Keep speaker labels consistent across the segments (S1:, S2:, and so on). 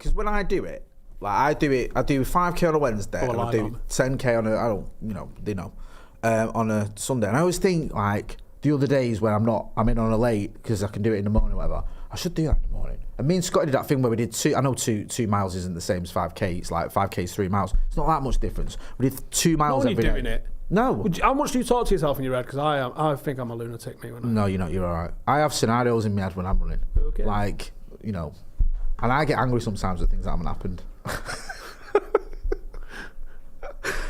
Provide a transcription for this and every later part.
S1: because when I do it, like I do 5k on a Wednesday, and I do 10k on on a Sunday, and I always think like the other days when I'm in on a late because I can do it in the morning or whatever, I should do that in the morning. And me and Scott did that thing where we did 2 miles isn't the same as 5k, it's like 5k is 3 miles, it's not that much difference. We did 2 miles every day.
S2: Doing it.
S1: No.
S2: How much do you talk to yourself in your head? Because I think I'm a lunatic, mate.
S1: No, you're not, you're alright. I have scenarios in my head when I'm running.
S2: Okay.
S1: Like, and I get angry sometimes at things that haven't happened.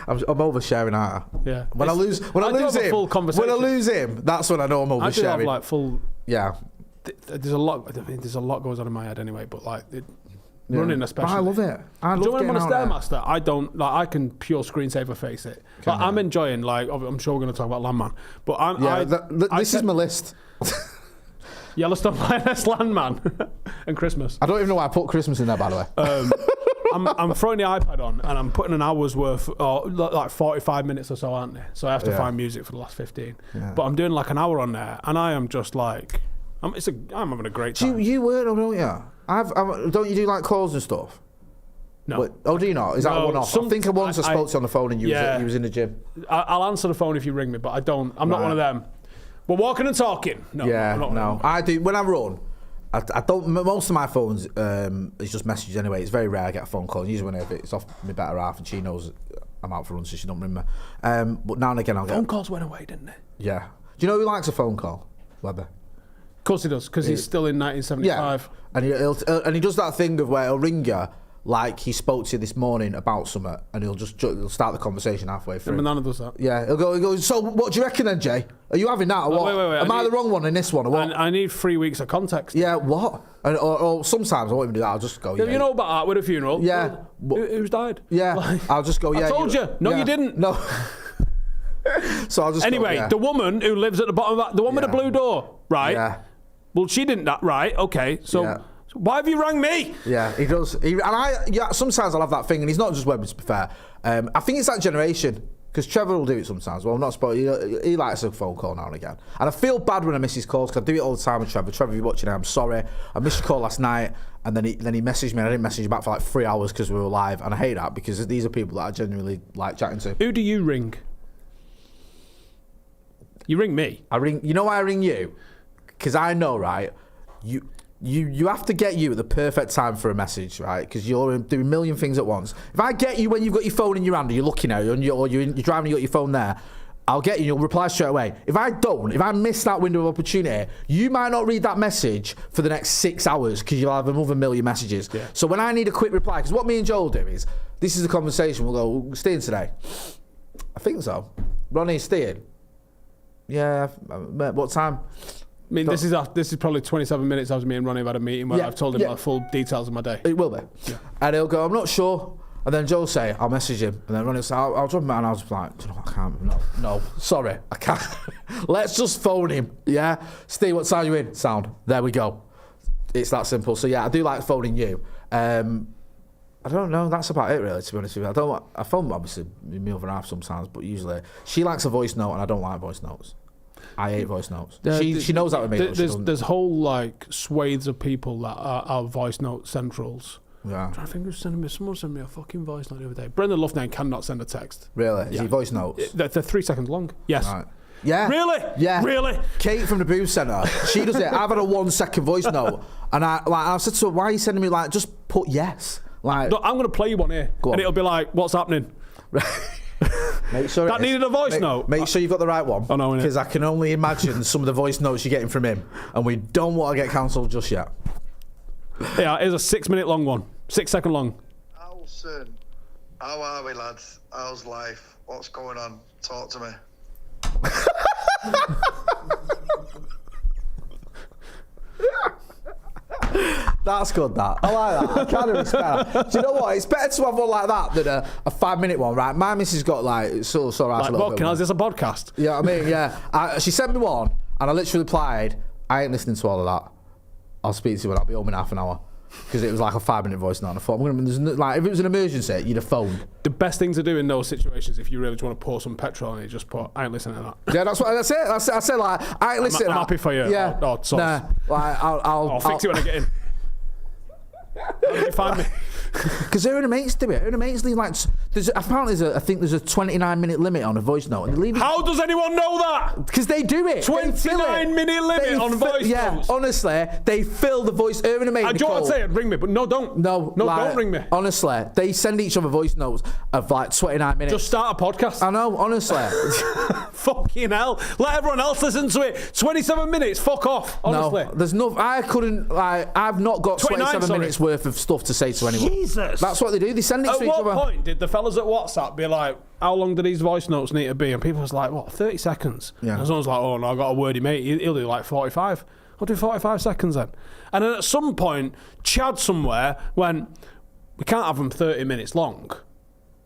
S1: I'm oversharing, aren't I?
S2: Yeah.
S1: When I lose him, that's when I know I'm oversharing.
S2: I do have like full.
S1: Yeah.
S2: There's a lot. I mean, there's a lot goes on in my head anyway. But like running, especially.
S1: But I love it. I love
S2: when I'm on a
S1: getting
S2: Stairmaster, I don't like. I can pure screensaver face it. Like, I'm enjoying. Like, I'm sure we're going to talk about Landman, but
S1: this is my list.
S2: Yellowstone Lioness, Landman, and Christmas.
S1: I don't even know why I put Christmas in there, by the way.
S2: I'm throwing the iPad on and I'm putting an hour's worth, or like 45 minutes or so, aren't they? So I have to find music for the last 15. Yeah. But I'm doing like an hour on there, and I am just like, I'm having a great time.
S1: You work, don't you? Don't you do like calls and stuff?
S2: No.
S1: What, do you not? Is that a one-off? I think once I spoke to you on the phone and you was in the gym.
S2: I'll answer the phone if you ring me, but I don't. I'm not one of them. We're walking and talking. No.
S1: Yeah, no. I do when I run. I don't. Most of my phones is just messages anyway. It's very rare I get a phone call. Usually whenever it's off my better half and she knows I'm out for runs, so she don't ring me. But now and again I'll get
S2: phone calls went away, didn't they?
S1: Yeah. Do you know who likes a phone call? Webber.
S2: Of course he does, because he's still in 1975.
S1: Yeah. And he does that thing of where he'll ring you like he spoke to you this morning about something, and he'll start the conversation halfway through.
S2: Manana does that.
S1: Yeah, he'll go, so what do you reckon then, Jay? Are you having that or what?
S2: Wait.
S1: Am I the wrong one in this one or what?
S2: I need 3 weeks of context.
S1: Yeah, what? Or sometimes I won't even do that, I'll just go,
S2: yeah. You know about that with a funeral?
S1: Yeah.
S2: Who's died?
S1: Yeah, I'll just go, yeah.
S2: I told you. No, you didn't.
S1: No. So I'll just
S2: anyway,
S1: go, yeah.
S2: The woman who lives at the bottom of that, the one with the blue door, right?
S1: Yeah.
S2: Well, she didn't that, right? Okay, so... Yeah. Why have you rang me?
S1: Yeah, he does. Sometimes I'll have that thing, and he's not just Webber, to be fair. I think it's that generation, because Trevor will do it sometimes. Well, I'm not spoiling. He likes a phone call now and again. And I feel bad when I miss his calls, because I do it all the time with Trevor. Trevor, if you're watching it, I'm sorry. I missed your call last night, and then he messaged me, and I didn't message him back for like 3 hours because we were live, and I hate that, because these are people that I genuinely like chatting to.
S2: Who do you ring? You ring me.
S1: You know why I ring you? Because I know, right, you have to get you at the perfect time for a message, right? Because you're doing a million things at once. If I get you when you've got your phone in your hand, or you're looking at it, or you're driving, you got your phone there, I'll get you, you'll reply straight away. If I miss that window of opportunity, you might not read that message for the next 6 hours, because you'll have another million messages. Yeah. So when I need a quick reply, because what me and Joel do is, this is a conversation, we'll go, we're staying today. I think so. Ronnie's staying. Yeah, what time?
S2: I mean, this is probably 27 minutes after me and Ronnie have had a meeting where I've told him the full details of my day.
S1: It will be. Yeah. And he'll go, I'm not sure. And then Joe will say, I'll message him. And then Ronnie will say, I'll drop him out. And I was like, do you know what, I can't. No, sorry, I can't. Let's just phone him. Yeah? Steve, what time are you in? Sound. There we go. It's that simple. So yeah, I do like phoning you. I don't know. That's about it, really, to be honest with you. I phone obviously my other half sometimes, but usually she likes a voice note, and I don't like voice notes. I hate voice notes. She knows that with me.
S2: There's whole like swathes of people that are voice note centrals. Yeah. I'm trying to think who's sending me. Someone sent me a fucking voice note the other day. Brendan Loughnane cannot send a text.
S1: Really? Is he voice notes?
S2: They're 3 seconds long. Yes. Right.
S1: Yeah.
S2: Really?
S1: Yeah.
S2: Really?
S1: Kate from the Brew Centre, she does it. I've had a 1 second voice note, and I said to her, "Why are you sending me just put yes?" Like,
S2: no, I'm going to play you one here, and it'll be like, "What's happening?"
S1: Make sure
S2: that needed a voice note.
S1: Make sure you've got the right one.
S2: I know,
S1: because I can only imagine some of the voice notes you're getting from him, and we don't want to get cancelled just yet.
S2: Yeah, here's a 6 minute long one. 6 second long.
S3: Howson, how are we, lads? How's life? What's going on? Talk to me.
S1: That's good, that. I like that. I kind of respect that. Do you know what? It's better to have one like that than a 5 minute one, right? My missus got sort of
S2: like, what, is this a podcast?
S1: Yeah, I mean, yeah. She sent me one, and I literally replied, I ain't listening to all of that. I'll speak to you when I'll be home in half an hour. Because it was like a 5 minute voice note. And I thought, if it was an emergency, you'd have phoned.
S2: The best thing to do in those situations, if you really just want to pour some petrol on it, just put, I ain't listening to that.
S1: Yeah, that's it. I said, like, I ain't listening to that.
S2: I'm happy for you.
S1: Yeah.
S2: Oh,
S1: nah, like, I'll
S2: fix it when I get in. How did you find me?
S1: Because her and her mates do it. Her and her mates leave like... Apparently I think there's a 29-minute limit on a voice note. And they leave it.
S2: How does anyone know that?
S1: Because they do it.
S2: 29-minute limit on voice notes.
S1: Honestly, they fill the voice. Her and her mate,
S2: I do want to say it, ring me, but no, don't.
S1: No,
S2: don't ring me.
S1: Honestly, they send each other voice notes of like 29 minutes.
S2: Just start a podcast.
S1: I know, honestly.
S2: Fucking hell. Let everyone else listen to it. 27 minutes, fuck off, honestly.
S1: No, there's no... I couldn't... I've not got 27 minutes worth of stuff to say to anyone.
S2: Jesus.
S1: That's what they do. They send it to each other.
S2: At what point did the fellas at WhatsApp be like, how long do these voice notes need to be? And people was like, what, 30 seconds?
S1: Yeah.
S2: And someone's like, oh no, I've got a wordy mate. He'll do like 45. I'll do 45 seconds then. And then at some point, Chad somewhere went, we can't have them 30 minutes long.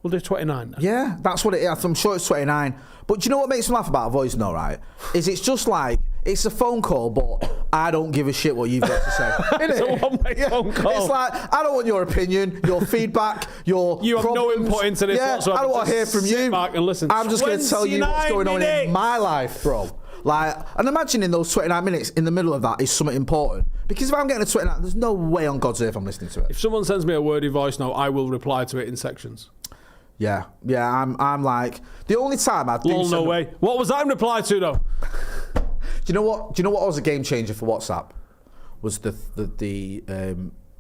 S2: We'll do 29 then.
S1: Yeah, that's what it is. I'm sure it's 29. But do you know what makes me laugh about a voice note, right? Is it's just like, it's a phone call, but I don't give a shit what you've got to say.
S2: It's a one-way phone call.
S1: It's like, I don't want your opinion, your feedback, your
S2: You have
S1: problems.
S2: no input into this whatsoever.
S1: I don't want to hear from
S2: Sit
S1: you.
S2: back and listen.
S1: I'm just going to tell you what's going on in my life, bro. Like, and imagine in those 29 minutes, in the middle of that is something important. Because if I'm getting a 29, there's no way on God's earth I'm listening to it.
S2: If someone sends me a wordy voice note, I will reply to it in sections.
S1: Yeah, I'm like, the only time I do...
S2: No way. What was that in reply to, though?
S1: Do you know what was a game changer for WhatsApp? Was the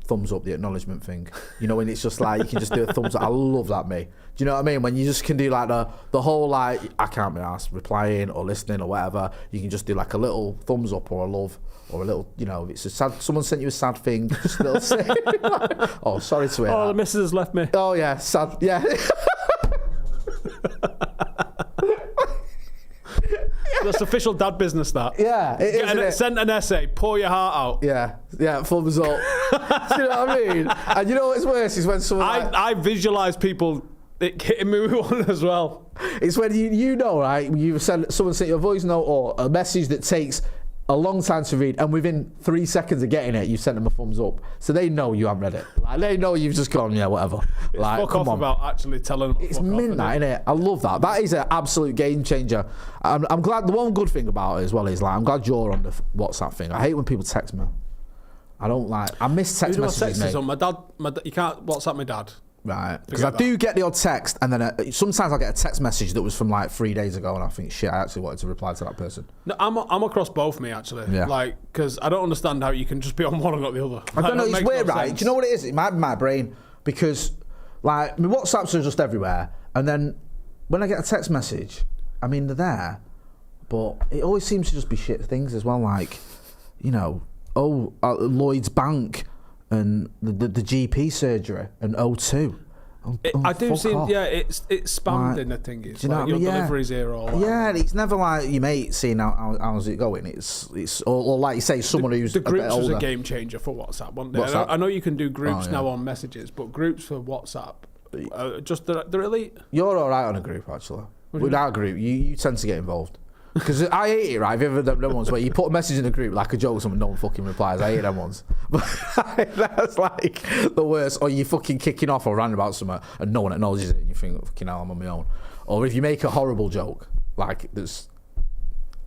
S1: thumbs up, the acknowledgement thing. You know, when it's just like, you can just do a thumbs up. I love that, mate. Do you know what I mean? When you just can do like the whole, like, I can't be asked, replying or listening or whatever. You can just do like a little thumbs up or a love or a little, you know, if it's a sad, someone sent you a sad thing, just a little say, oh, sorry to hear that.
S2: The missus has left me.
S1: Oh, yeah, sad, yeah.
S2: That's official dad business, that.
S1: Yeah, it is.
S2: Send an essay, pour your heart out.
S1: Yeah, thumbs up. Do you know what I mean? And you know what's worse is when someone...
S2: I visualise people hitting me with one as well.
S1: It's when you know, right? Someone sent you a voice note or a message that takes a long time to read, and within 3 seconds of getting it, you sent them a thumbs up. So they know you haven't read it. Like, they know you've just gone, yeah, whatever. Like,
S2: fuck
S1: come
S2: off
S1: on.
S2: about actually telling them.
S1: It's midnight, innit? I love that. That is an absolute game changer. I'm glad. The one good thing about it as well is, like, I'm glad you're on the WhatsApp thing. I hate when people text me. I don't like. I miss text messages.
S2: My dad. You can't WhatsApp my dad.
S1: Right, because I do get the odd text, and then sometimes I get a text message that was from like 3 days ago, and I think, shit, I actually wanted to reply to that person.
S2: No, I'm across both, me, actually.
S1: Yeah.
S2: Like, because I don't understand how you can just be on one and not the other.
S1: I don't know, it's weird, right? Do you know what it is? It might be my brain, because like my WhatsApps are just everywhere, and then when I get a text message, I mean, they're there, but it always seems to just be shit things as well, like, you know, Lloyd's Bank. And the GP surgery and O2.
S2: I do see, it's spammed in the thing. It's like your delivery's here or whatever.
S1: Yeah, it's never like your mate seeing how's it going. It's or like you say, someone who's
S2: the groups
S1: a bit older.
S2: was a game changer for WhatsApp, wasn't it? I know you can do groups now on messages, but groups for WhatsApp, they're elite.
S1: You're all right on a group, actually. Without a group, you tend to get involved. Because I hate it, right? Have you ever done them ones where you put a message in a group, like a joke, or something, no one fucking replies? I hate them ones. But that's like the worst. Or you fucking kicking off or ranting about something and no one acknowledges it and you think, fucking hell, I'm on my own. Or if you make a horrible joke, like there's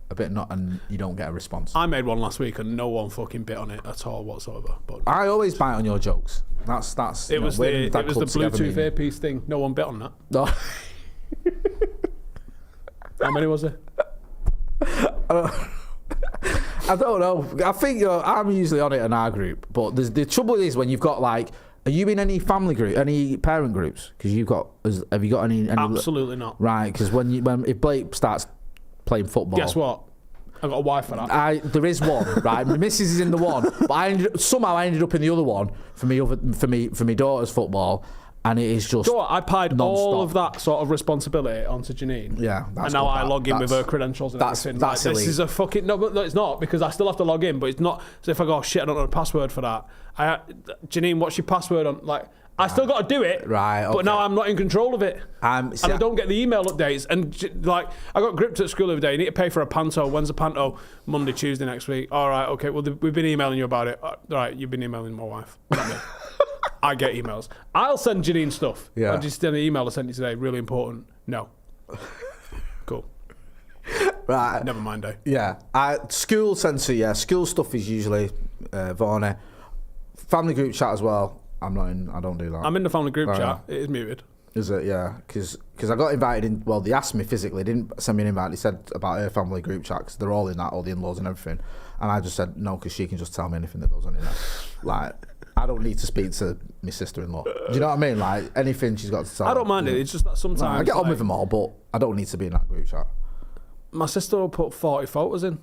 S1: a bit not, and you don't get a response.
S2: I made one last week and no one fucking bit on it at all whatsoever. But
S1: I always bite on your jokes. That's
S2: it was the Bluetooth earpiece thing. No one bit on that.
S1: No.
S2: How many was there?
S1: I don't know. I think I'm usually on it in our group, but the trouble is when you've got like, are you in any family group, any parent groups? Because have you got any?
S2: Absolutely not.
S1: Right, because if Blake starts playing football,
S2: guess what? I've got a wife for that.
S1: There is one, right? My missus is in the one, but I ended up in the other one for me daughter's football. And it is just
S2: I pied all of that sort of responsibility onto Janine.
S1: Yeah,
S2: and now I log in with her credentials and everything. This is a fucking no, it's not, because I still have to log in. But it's not. So if I go, shit, I don't know the password for that. Janine, what's your password on? Like, I still got to do it.
S1: Right. Okay.
S2: But now I'm not in control of it. And I don't get the email updates. And like, I got gripped at school the other day. You need to pay for a panto. When's the panto? Monday, Tuesday next week. All right. Okay. Well, we've been emailing you about it. All right. You've been emailing my wife. I get emails. I'll send Janine stuff.
S1: Yeah.
S2: I just sent an email I sent you today. Really important. No. Cool.
S1: Right.
S2: Never mind, eh?
S1: Yeah. School sends to, school stuff is usually Varney. Family group chat as well. I'm not in. I don't do that.
S2: I'm in the family group
S1: Oh,
S2: chat. It is muted.
S1: Is it? Yeah, because I got invited in. Well, they asked me physically. They didn't send me an invite. They said about her family group chat because they're all in that, all the in-laws and everything. And I just said no because she can just tell me anything that goes on in there. Like, I don't need to speak to my sister-in-law. Do you know what I mean? Like, anything she's got to tell.
S2: I don't mind it. It's just that sometimes
S1: I get on with them all, but I don't need to be in that group chat.
S2: My sister will put 40 photos in.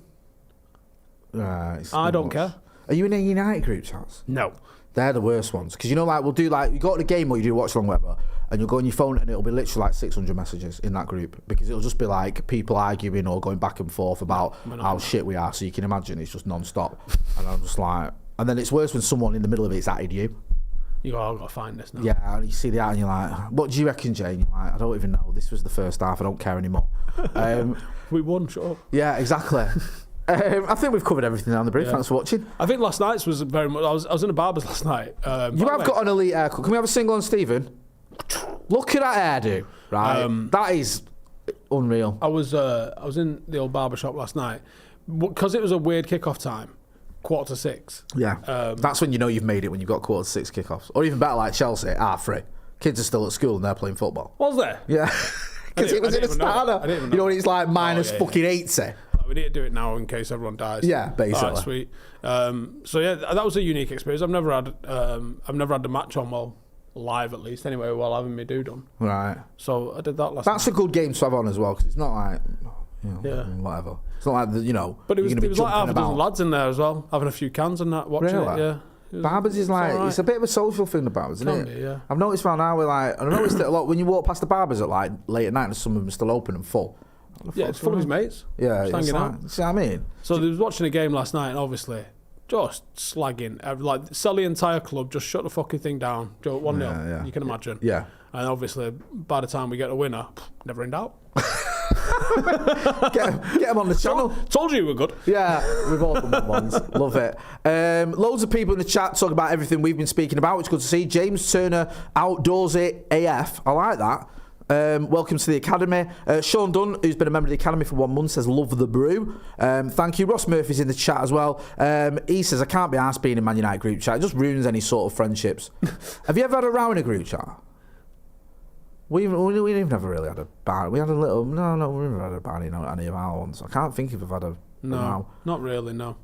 S2: I don't care.
S1: Are you in a United group chats?
S2: No.
S1: They're the worst ones. Because, you know, like, we'll do, like, you go to the game or you do watch along, whatever, and you'll go on your phone and it'll be literally like 600 messages in that group. Because it'll just be like people arguing or going back and forth about how shit we are. So you can imagine it's just non-stop. And I'm just like... And then it's worse when someone in the middle of it's at you.
S2: You go, I've got to find this now.
S1: Yeah, and you see the ad and you're like, what do you reckon, Jane? You're like, I don't even know. This was the first half. I don't care anymore.
S2: We won, shut up.
S1: Yeah, exactly. I think we've covered everything on the brief. Yeah. Thanks for watching.
S2: I think last night's was very much... I was in a barber's last night.
S1: You have got an elite haircut. Can we have a single on Stephen? Look at that hairdo. Right. That is unreal.
S2: I was in the old barber shop last night. Because it was a weird kickoff time. 5:45.
S1: Yeah. That's when you know you've made it, when you've got 5:45 kickoffs. Or even better, like Chelsea, 3:30. Kids are still at school and they're playing football.
S2: Was there?
S1: Yeah. Because it was in a starter. You know when it's like minus fucking 80.
S2: We need to do it now in case everyone dies.
S1: Yeah, basically.
S2: Alright, sweet. So yeah, that was a unique experience. I've never had the match on live at least anyway while having me do done.
S1: Right.
S2: So I did that last.
S1: That's
S2: night.
S1: A good game to have on as well because it's not like whatever. It's not like
S2: But it was like half a dozen lads in there as well, having a few cans and that, watching it. Yeah.
S1: Barbers is like it's a bit of a social thing. The barbers, isn't it?
S2: Yeah.
S1: I've noticed around now and I noticed it a lot when you walk past the barbers at like late at night and some of them are still open and full.
S2: Yeah, it's full of his mates.
S1: Yeah,
S2: just hanging out.
S1: See what I mean?
S2: So they was watching a game last night, and obviously, just slagging. Like, sell the entire club, just shut the fucking thing down. 1-0. Yeah. You can imagine.
S1: Yeah.
S2: And obviously, by the time we get a winner, never in doubt.
S1: Get him on the channel.
S2: Told you we were good.
S1: Yeah, we've all done ones. Love it. Loads of people in the chat talking about everything we've been speaking about, which is good to see. James Turner, outdoorsy AF. I like that. Welcome to the Academy. Sean Dunn, who's been a member of the Academy for 1 month, says, love the brew. Thank you. Ross Murphy's in the chat as well. He says, I can't be arsed being in Man United group chat. It just ruins any sort of friendships. Have you ever had a row in a group chat? We never really had a bar. We had a little... No, we never had a bar in any of our ones. I can't think if we've had a row.
S2: Not really, no.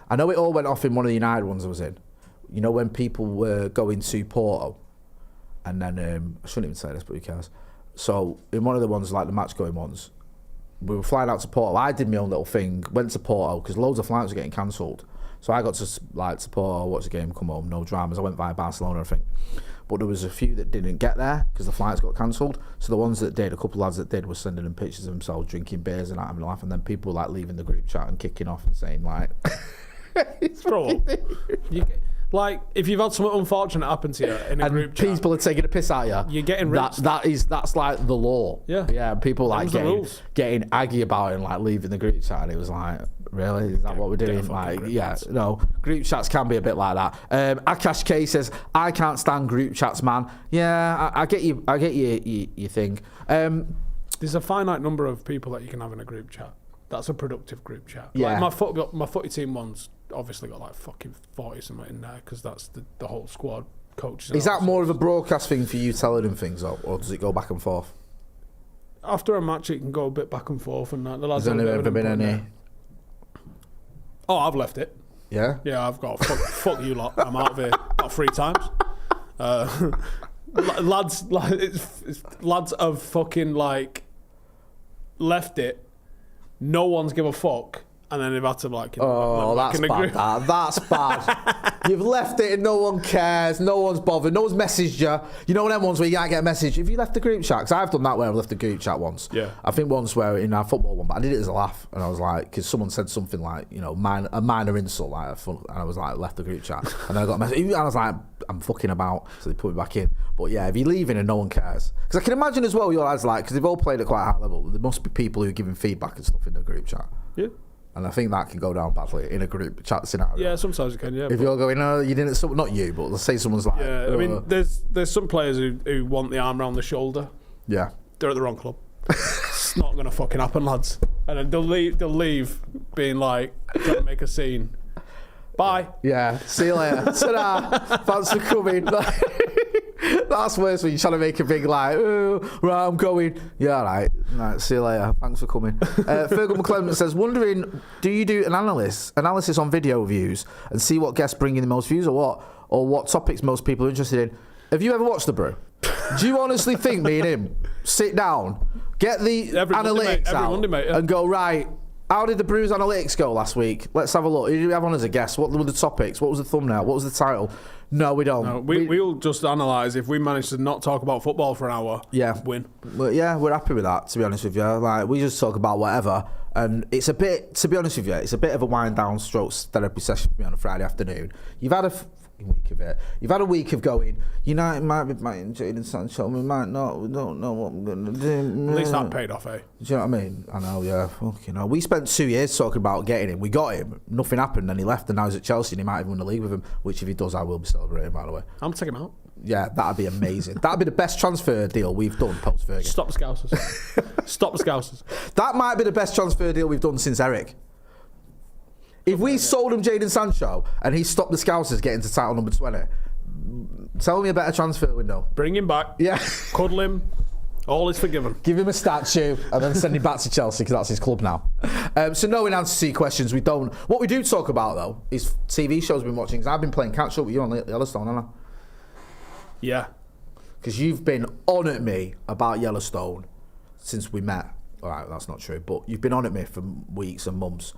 S1: I know it all went off in one of the United ones I was in. You know when people were going to Porto? And then... I shouldn't even say this, but who cares? So in one of the ones, like the match going ones, we were flying out to Porto. I did my own little thing, went to Porto because loads of flights were getting cancelled. So I got to Porto, watch the game, come home, no dramas. I went via Barcelona, I think. But there was a few that didn't get there because the flights got cancelled. So the ones that did, a couple of lads that did, were sending them pictures of themselves drinking beers and having a laugh. And then people were like leaving the group chat and kicking off and saying like,
S2: it's like, if you've had something unfortunate happen to you in a group chat,
S1: people are taking a piss at you,
S2: you're getting rinsed.
S1: That's like the law.
S2: Yeah.
S1: People like getting aggy about it and like leaving the group chat. And it was like, really? Is that what we're doing? Like, no. Group chats can be a bit like that. Akash K says, I can't stand group chats, man. Yeah, I get you. I get you thing.
S2: There's a finite number of people that you can have in a group chat. That's a productive group chat.
S1: Yeah.
S2: Like my footy team one's obviously got like fucking 40 something in there because that's the whole squad coaches.
S1: Is that more of a broadcast thing for you telling them things, or does it go back and forth?
S2: After a match, it can go a bit back and forth, and that. The lads
S1: Has there ever been any?
S2: Oh, I've left it.
S1: Yeah.
S2: Yeah, I've got fuck you lot. I'm out of here about 3 times. Lads have fucking like left it. No one's give a fuck, and then they've had to like.
S1: That's bad. That's bad. You've left it and no one cares. No one's bothered. No one's messaged you. You know them ones where you can't get a message. If you left the group chat, because I've done that where I've left the group chat once.
S2: Yeah.
S1: I think once where in our football one, but I did it as a laugh, and I was like, because someone said something like, you know, a minor insult, like, and I was like, left the group chat, and then I got a message, and I was like, I'm fucking about, so they put me back in. But yeah, if you're leaving and no one cares, because I can imagine as well, your lads like, because they've all played at quite a high level, there must be people who are giving feedback and stuff in the group chat.
S2: Yeah.
S1: And I think that can go down badly in a group chat scenario.
S2: Yeah, sometimes it can, yeah.
S1: If you're going, no, you didn't, not you, but let's say someone's like...
S2: Yeah, I mean, there's some players who want the arm around the shoulder.
S1: Yeah.
S2: They're at the wrong club. It's not going to fucking happen, lads. And then they'll leave being like, trying to make a scene. Bye.
S1: Yeah, see you later. Ta-da. Thanks for coming. That's worse when you're trying to make a big like, oh, right, I'm going. Yeah, right. Right, see you later. Thanks for coming. Fergal McClellan says, wondering, do you do an analysis on video views and see what guests bring in the most views or what topics most people are interested in? Have you ever watched The Brew? Do you honestly think me and him sit down, get the analytics out and go, right, how did the Brew's analytics go last week? Let's have a look. Who do we have on as a guest? What were the topics? What was the thumbnail? What was the title? No, we don't.
S2: No, we'll just analyse. If we manage to not talk about football for an hour, win.
S1: Well, yeah, we're happy with that, to be honest with you. Like, we just talk about whatever. And it's a bit, to be honest with you, it's a bit of a wind down strokes therapy session for me on a Friday afternoon. You've had a week of it. You've had a week of going, United might be buying Jadon Sancho, we might not, we don't know what we're going to do.
S2: At least that paid off, eh?
S1: Do you know what I mean? I know, yeah. Fucking hell. We spent 2 years talking about getting him. We got him. Nothing happened, and he left, and now he's at Chelsea, and he might even win the league with him, which if he does, I will be celebrating, by the way.
S2: I'm taking him out.
S1: Yeah, that'd be amazing. That'd be the best transfer deal we've done post-Fergie.
S2: Stop the Scousers. Stop the Scousers.
S1: That might be the best transfer deal we've done since Eric. If we sold him Jadon Sancho and he stopped the Scousers getting to title number 20, tell me a better transfer window.
S2: Bring him back.
S1: Yeah.
S2: Cuddle him. All is forgiven.
S1: Give him a statue and then send him back to Chelsea because that's his club now. So no, in answer to your questions, we don't. What we do talk about, though, is TV shows we've been watching. Because I've been playing catch up with you on Yellowstone, haven't I?
S2: Yeah.
S1: Because you've been on at me about Yellowstone since we met. All right, that's not true. But you've been on at me for weeks and months.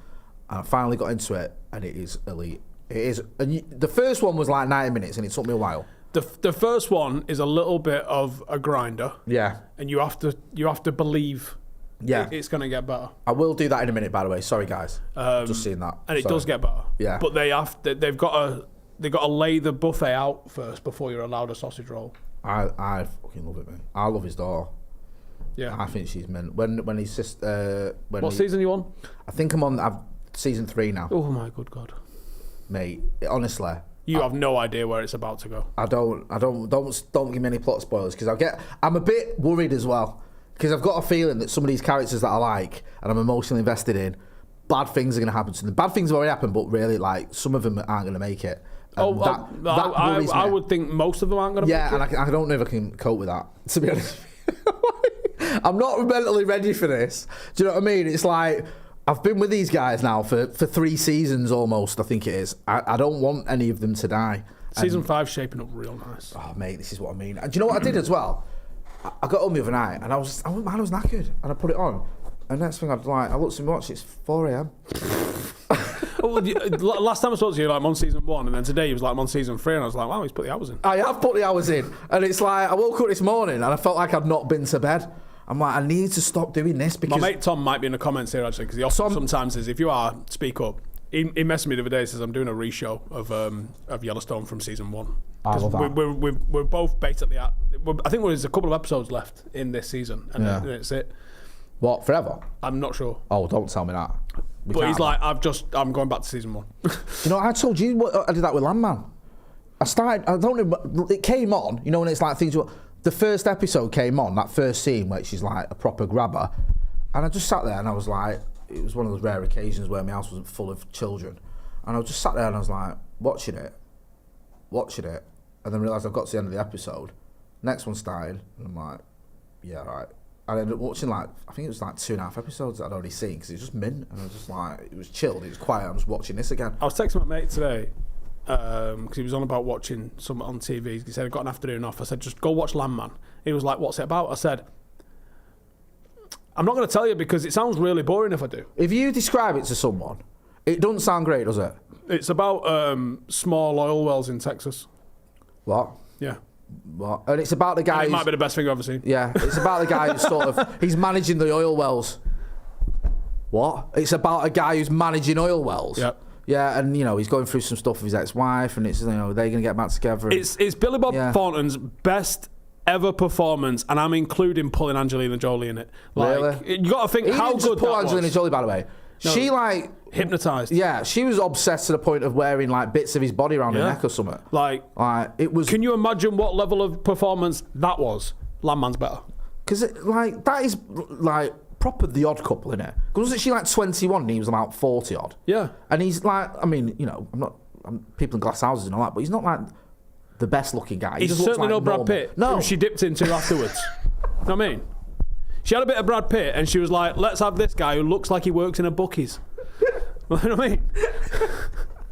S1: And I finally got into it, and it is elite. It is. And the first one was like 90 minutes, and it took me a while.
S2: The first one is a little bit of a grinder.
S1: Yeah.
S2: And you have to believe.
S1: Yeah.
S2: It's going to get better.
S1: I will do that in a minute, by the way. Sorry, guys. Just seeing that.
S2: And it does get better.
S1: Yeah.
S2: But they've got to lay the buffet out first before you're allowed a sausage roll.
S1: I fucking love it, man. I love his daughter.
S2: Yeah.
S1: I think she's meant. When his sister.
S2: What season are you on?
S1: I think I'm on. Season 3 now.
S2: Oh my good God,
S1: mate! Honestly,
S2: you have no idea where it's about to go.
S1: Don't give me any plot spoilers because I'm a bit worried as well because I've got a feeling that some of these characters that I like and I'm emotionally invested in, bad things are going to happen to them. Bad things have already happened, but really, like some of them aren't going to make it. And
S2: I would think most of them aren't going to.
S1: Yeah, and I don't know if I can cope with that. To be honest, I'm not mentally ready for this. Do you know what I mean? It's like. I've been with these guys now for 3 seasons almost, I think it is. I don't want any of them to die.
S2: Season 5 shaping up real nice.
S1: Oh, mate, this is what I mean. And do you know what I did as well? I got home the other night and I was knackered and I put it on. And next thing I looked at my watch, it's 4 a.m.
S2: Last time I spoke to you, I'm on season 1, and then today he was I'm on season 3, and I was like, wow, he's put the hours in.
S1: I have put the hours in. And it's like, I woke up this morning and I felt like I'd not been to bed. I'm like, I need to stop doing this because...
S2: My mate Tom might be in the comments here, actually, because he often sometimes says, if you are, speak up. He messaged me the other day, says, I'm doing a re-show of Yellowstone from season 1.
S1: I love that.
S2: We're both basically at... I think there's a couple of episodes left in this season, and then it's it.
S1: What, forever?
S2: I'm not sure.
S1: Oh, don't tell me that.
S2: But he's like, I'm going back to season 1.
S1: You know, I told you I did that with Landman. I don't know, it came on, you know, when it's like things... The first episode came on, that first scene where she's like a proper grabber, and I just sat there and I was like, it was one of those rare occasions where my house wasn't full of children, and I just sat there and I was like, watching it, and then realised I got to the end of the episode, next one started, and I'm like, yeah, right. I ended up watching I think it was 2.5 episodes that I'd already seen, because it was just mint, and I was just like, it was chilled, it was quiet, I was watching this again.
S2: I was texting my mate today, because he was on about watching something on TV. He said, I got an afternoon off. I said, just go watch Landman. He was like, what's it about? I said, I'm not going to tell you because it sounds really boring if I do.
S1: If you describe it to someone, it doesn't sound great, does it?
S2: It's about small oil wells in Texas.
S1: What?
S2: Yeah.
S1: What? And it's about the guy.
S2: It might be the best thing I've ever seen.
S1: Yeah, it's about the guy who's he's managing the oil wells. What? It's about a guy who's managing oil wells.
S2: Yep.
S1: Yeah, and he's going through some stuff with his ex-wife, and it's they're going to get back together.
S2: It's Billy Bob Thornton's best ever performance, and I'm including pulling Angelina Jolie in it.
S1: Really?
S2: You got to think how good that was.
S1: Angelina Jolie, by the way. No, she
S2: hypnotised.
S1: Yeah, she was obsessed to the point of wearing bits of his body around her neck or something. It was.
S2: Can you imagine what level of performance that was? Landman's better.
S1: Because that is proper the odd couple, innit? Because wasn't she 21 and he was about 40 odd?
S2: Yeah.
S1: And he's I'm not people in glass houses and all that, but he's not like the best looking guy.
S2: He's certainly no Brad Pitt.
S1: No.
S2: Who she dipped into afterwards. You know what I mean? She had a bit of Brad Pitt and she was like, let's have this guy who looks like he works in a bookies. You know what I mean?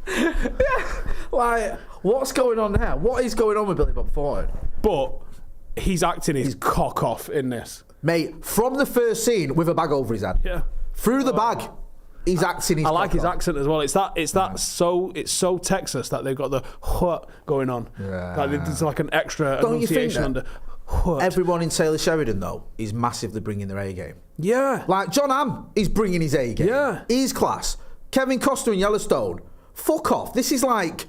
S1: Yeah. Like, what's going on there? What is going on with Billy Bob Thornton?
S2: But he's acting his cock off in this.
S1: Mate, from the first scene with a bag over his head.
S2: Yeah.
S1: Through the bag. He's acting his
S2: I like his
S1: off.
S2: accent as well. It's so Texas that they've got the what going on.
S1: Yeah.
S2: Like there's like an extra
S1: Don't you think
S2: enunciation under what.
S1: Everyone in Taylor Sheridan, though, is massively bringing their A game.
S2: Yeah.
S1: Like, John Hamm is bringing his A game.
S2: Yeah.
S1: He's class. Kevin Costner in Yellowstone. Fuck off. This is like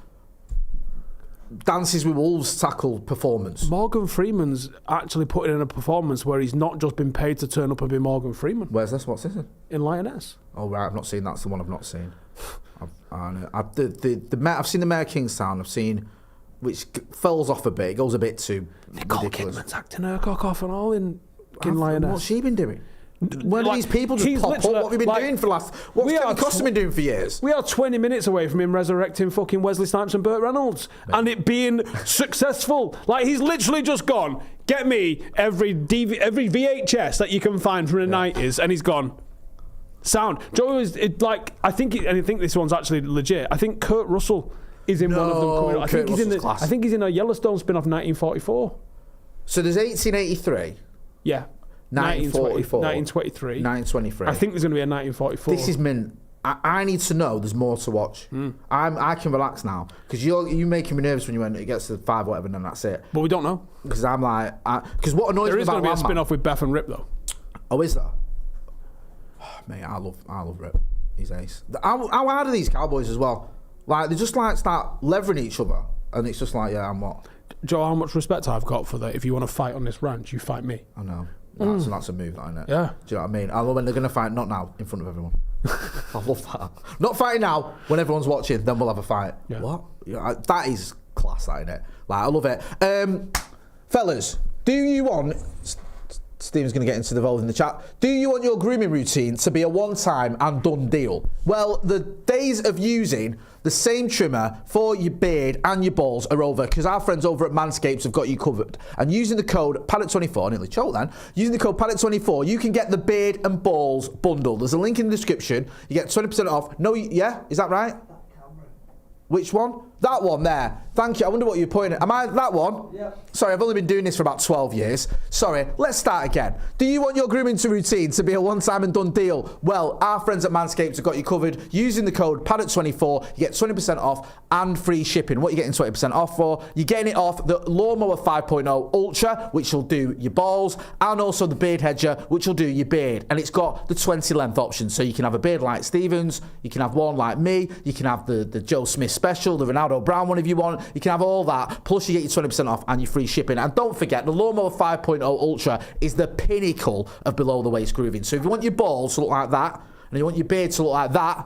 S1: Dances with Wolves tackle performance.
S2: Morgan Freeman's actually putting in a performance where he's not just been paid to turn up and be Morgan Freeman.
S1: Where's this? What's this?
S2: In Lioness.
S1: Oh, right. I've not seen. That's the one I've not seen. I've seen the Mayor of Kingstown. I've seen, which falls off a bit. It goes a bit too
S2: Nicole
S1: ridiculous.
S2: Kidman's acting her cock off and all in Lioness.
S1: What's she been doing? When
S2: Like,
S1: these people just
S2: she's
S1: pop up?
S2: literally-
S1: What have you been
S2: like,
S1: doing for the last... What's Kevin Costner been doing for years?
S2: We are 20 minutes away from him resurrecting fucking Wesley Snipes and Burt Reynolds and it being successful. Like, he's literally just gone, get me every VHS that you can find from the 90s, and he's gone, sound. Joe is, I think this one's actually legit. I think Kurt Russell is in one of them. Coming up. I think he's in a Yellowstone spin-off 1944.
S1: So there's 1883.
S2: Yeah.
S1: 1944.
S2: 1923.
S1: 1923.
S2: I think there's going to be a 1944.
S1: This is mint. I need to know there's more to watch. I can relax now because you're making me nervous when it gets to 5 or whatever, and then that's it.
S2: But we don't know.
S1: Because I'm like, because what annoys
S2: There
S1: me
S2: is
S1: about
S2: going to be a
S1: Landman-
S2: spin-off with Beth and Rip though.
S1: Oh, is there? Oh, mate, I love Rip. He's ace. How hard are these Cowboys as well? Like, they just like start levering each other, and it's just like, yeah, I'm what?
S2: Joe, how much respect I've got for that. If you want to fight on this ranch, you fight me.
S1: I know. That's a move, that, isn't it?
S2: Yeah.
S1: Do you know what I mean? I love when they're going to fight, not now, in front of everyone. I love that. Not fighting now, when everyone's watching, then we'll have a fight.
S2: Yeah.
S1: What? Yeah, that is class, that, innit? Like, I love it. Fellas, do you want... Stephen's going to get involved in the chat. Do you want your grooming routine to be a one-time and done deal? Well, the days of using the same trimmer for your beard and your balls are over because our friends over at Manscaped have got you covered. And using the code Paddock24, nearly choked then, using the code Paddock24, you can get the beard and balls bundle. There's a link in the description. You get 20% off. No, yeah? Is that right? Which one? That one there. Thank you. I wonder what you're pointing at. Am I that one? Yeah. Sorry, I've only been doing this for about 12 years. Sorry, let's start again. Do you want your grooming routine to be a one-time and done deal? Well, our friends at Manscaped have got you covered. Using the code Paddock24, you get 20% off and free shipping. What are you getting 20% off for? You're getting it off the Lawnmower 5.0 Ultra, which will do your balls, and also the Beard Hedger, which will do your beard. And it's got the 20 length option, so you can have a beard like Stevens, you can have one like me, you can have the Joe Smith special, the Ronaldo Brown one if you want. You can have all that, plus you get your 20% off and your free shipping. And don't forget, the Lawnmower 5.0 Ultra is the pinnacle of below the waist grooving. So if you want your balls to look like that, and you want your beard to look like that,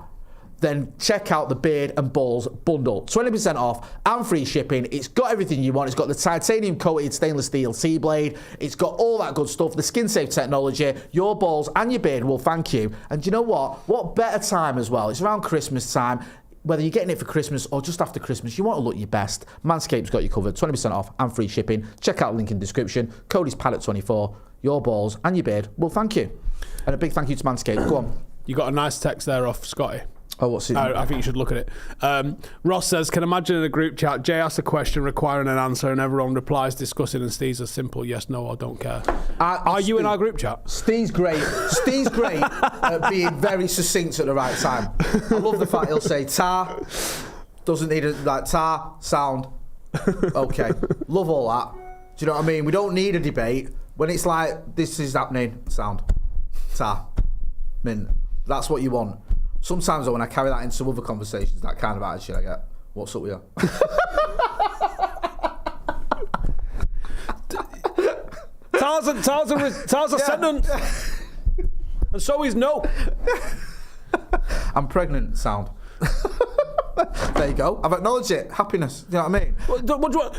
S1: then check out the Beard and Balls bundle. 20% off and free shipping. It's got everything you want. It's got the titanium coated stainless steel T-blade. It's got all that good stuff, the skin safe technology. Your balls and your beard will thank you. And do you know what? What better time as well? It's around Christmas time. Whether you're getting it for Christmas or just after Christmas, you want to look your best. Manscaped's got you covered. 20% off and free shipping. Check out the link in the description. Code is Paddock24. Your balls and your beard will thank you. And a big thank you to Manscaped. Go on.
S2: You got a nice text there off Scotty.
S1: Oh, what's it?
S2: I think you should look at it. Ross says, can imagine in a group chat, Jay asks a question requiring an answer and everyone replies discussing and Steve's a simple yes, no, or don't care. Are you in our group chat?
S1: Steve's great. Steve's great at being very succinct at the right time. I love the fact he'll say tar, doesn't need a like tar, sound. Okay. Love all that. Do you know what I mean? We don't need a debate. When it's like, this is happening, sound. Tar. Mint. That's what you want. Sometimes though, when I carry that into other conversations, that kind of attitude I get, what's up with you?
S2: Tar's a sentence. And so is no.
S1: I'm pregnant, sound. There you go. I've acknowledged it. Happiness. You know what I mean?
S2: What do you want?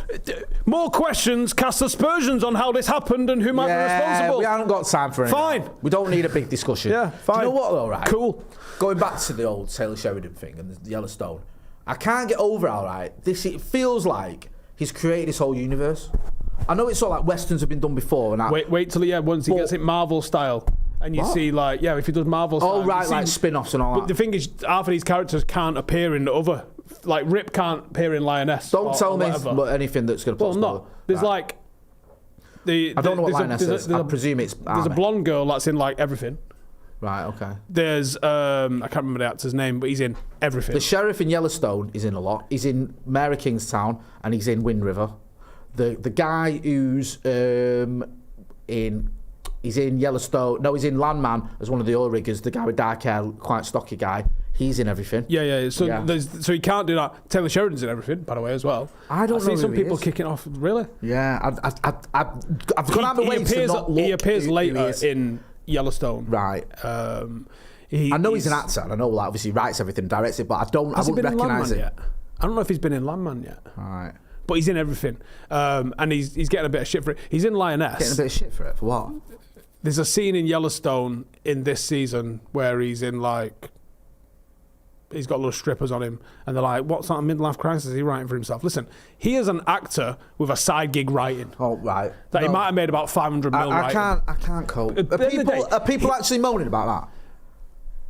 S2: More questions cast aspersions on how this happened and who might be responsible.
S1: We haven't got time for it.
S2: Fine.
S1: We don't need a big discussion.
S2: Yeah, fine.
S1: Do you know what though, right?
S2: Cool.
S1: Going back to the old Taylor Sheridan thing and the Yellowstone, I can't get over how, right, it feels like he's created this whole universe. I know it's sort of like Westerns have been done before. And
S2: wait till once he gets it Marvel style. And you see, like, if he does Marvel style.
S1: Oh, right, like spin-offs and all that.
S2: But the thing is, half of these characters can't appear in the other. Like, Rip can't appear in Lioness.
S1: Don't tell me anything that's going to put
S2: no. There's like...
S1: I don't know what Lioness is. I presume it's...
S2: There's a blonde girl that's in, like, everything.
S1: Right, okay.
S2: There's... I can't remember the actor's name, but he's in everything.
S1: The sheriff in Yellowstone is in a lot. He's in Mayor of Kingstown, and he's in Wind River. The guy who's He's in Yellowstone. No, he's in Landman as one of the oil riggers. The guy with dark hair, quite stocky guy. He's in everything.
S2: Yeah. So he can't do that. Taylor Sheridan's in everything, by the way, as well.
S1: I see some
S2: people kicking off. Really?
S1: Yeah, I've gone out of the way to not look.
S2: He appears later in Yellowstone.
S1: Right. I know he's an actor, and I know, like, obviously he writes everything, directs it, but I wouldn't recognise it.
S2: Yet? I don't know if he's been in Landman yet.
S1: Right.
S2: But he's in everything, and he's getting a bit of shit for it. He's in Lioness.
S1: Getting a bit of shit for it? For what?
S2: There's a scene in Yellowstone in this season where he's in, like, he's got little strippers on him, and they're like, "What's that midlife crisis is he writing for himself?" Listen, he is an actor with a side gig writing.
S1: Oh, right.
S2: He might have made about 500 mil writing.
S1: I can't cope. Are people actually moaning about that?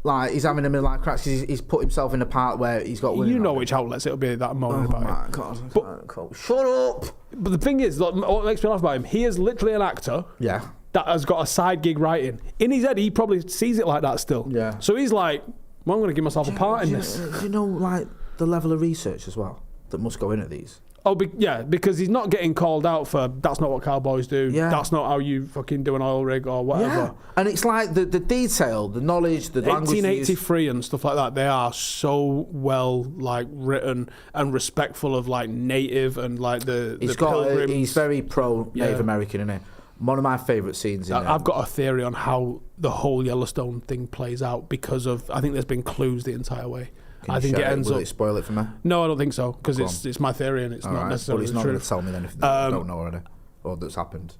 S1: Like, he's having a midlife crisis. He's put himself in a part where he's got...
S2: You know which outlets it'll be that moaning about
S1: my God, I can't cope. Shut up!
S2: But the thing is, like, what makes me laugh about him, he is literally an actor.
S1: Yeah.
S2: That has got a side gig writing. In his head, he probably sees it like that still.
S1: Yeah.
S2: So he's like, well, I'm going to give myself a part in this.
S1: Do you know, like, the level of research as well that must go into these?
S2: Oh, because he's not getting called out for that's not what cowboys do.
S1: Yeah.
S2: That's not how you fucking do an oil rig or whatever.
S1: Yeah. And it's like the detail, the knowledge, the language.
S2: 1883 and stuff like that. They are so well, like, written and respectful of, like, native and, like, the pilgrims.
S1: He's very pro Native American, isn't he? One of my favourite scenes in
S2: I've got a theory on how the whole Yellowstone thing plays out because of, I think there's been clues the entire way.
S1: I think it ends up... Will it spoil it for me?
S2: No, I don't think so, because it's my theory and it's not necessarily the truth.
S1: Well, he's not going to tell me then if I don't know already, or that's happened.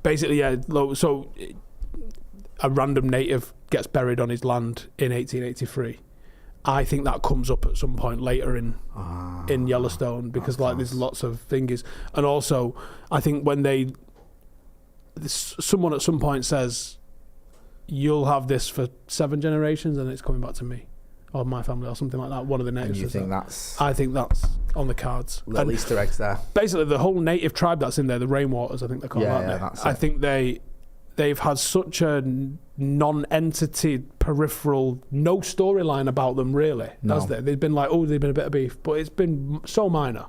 S2: Basically, yeah, so a random native gets buried on his land in 1883. I think that comes up at some point later in Yellowstone, because, like, there's lots of things. And also, I think when someone at some point says, "You'll have this for 7 generations, and it's coming back to me or my family," or something like that. One of the natives.
S1: And you think that's?
S2: I think that's on the cards.
S1: Little Easter eggs there.
S2: Basically, the whole native tribe that's in there, the Rainwaters, I think they're called. I think they've had such a non-entity, peripheral, no storyline about them really.
S1: No.
S2: They've been like, they've been a bit of beef, but it's been so minor.